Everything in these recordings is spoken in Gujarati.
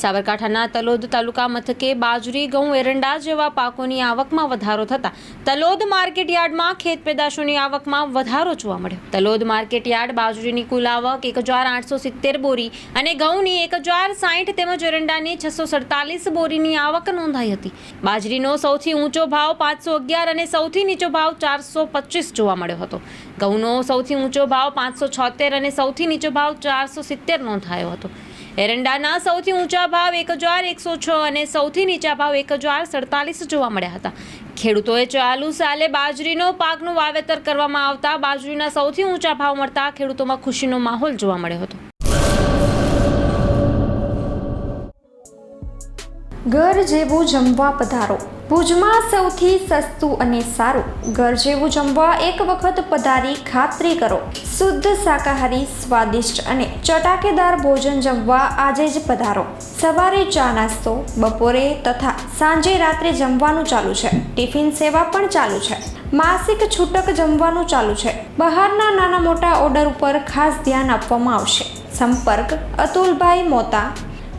સાબરકાંઠાના તલોદ તાલુકા મથકે બાજરી, ઘઉં, એરંડા જેવા પાકોની આવકમાં વધારો થતા તલોદ માર્કેટ યાર્ડમાં ખેત પેદાશોની આવકમાં વધારો જોવા મળ્યો. તલોદ માર્કેટ યાર્ડ બાજરીની કુલ આવક 1870 બોરી અને ઘઉંની 1060 તેમજ એરંડાની 647 બોરીની આવક નોંધાઈ હતી. બાજરીનો સૌથી ઊંચો ભાવ 511 અને સૌથી નીચો ભાવ 425 જોવા મળ્યો હતો. ઘઉંનો સૌથી ઊંચો ભાવ 576 અને સૌથી નીચો ભાવ 470 નોંધાયો હતો. એરંડાના સૌથી ઊંચા ભાવ 1106 અને સૌથી નીચા ભાવ 1047 જોવા મળ્યા હતા. ખેડૂતોએ ચાલુ સાલે બાજરીનો પાકનું વાવેતર કરવામાં આવતા બાજરીના સૌથી ઊંચા ભાવ મળતા ખેડૂતોમાં ખુશીનો માહોલ જોવા મળ્યો હતો. ઘર જેવું જમવા પધારો. ભુજમાં સૌથી સસ્તું અને સારું ઘર જેવું જમવા એક વખત પધારી ખાતરી કરો. શુદ્ધ શાકાહારી, સ્વાદિષ્ટ અને ચટાકેદાર ભોજન જમવા આજે જ પધારો. સવારે ચા નાસ્તો, બપોરે તથા સાંજે રાત્રે જમવાનું ચાલુ છે. ટિફિન સેવા પણ ચાલુ છે. માસિક છૂટક જમવાનું ચાલુ છે. બહારના નાના મોટા ઓર્ડર ઉપર ખાસ ધ્યાન આપવામાં આવશે. સંપર્ક અતુલભાઈ મોતા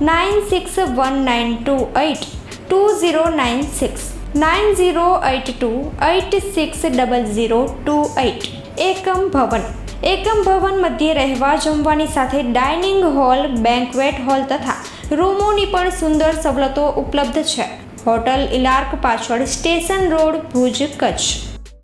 9619282096 9082860028. એકમ ભવન મધ્યે રહેવા જમવાની સાથે ડાઇનિંગ હોલ, બેન્ક્વેટ હોલ તથા રૂમોની પણ સુંદર સવલતો ઉપલબ્ધ છે. હોટલ ઇલાર્ક પાછળ, સ્ટેશન રોડ, ભુજ, કચ્છ.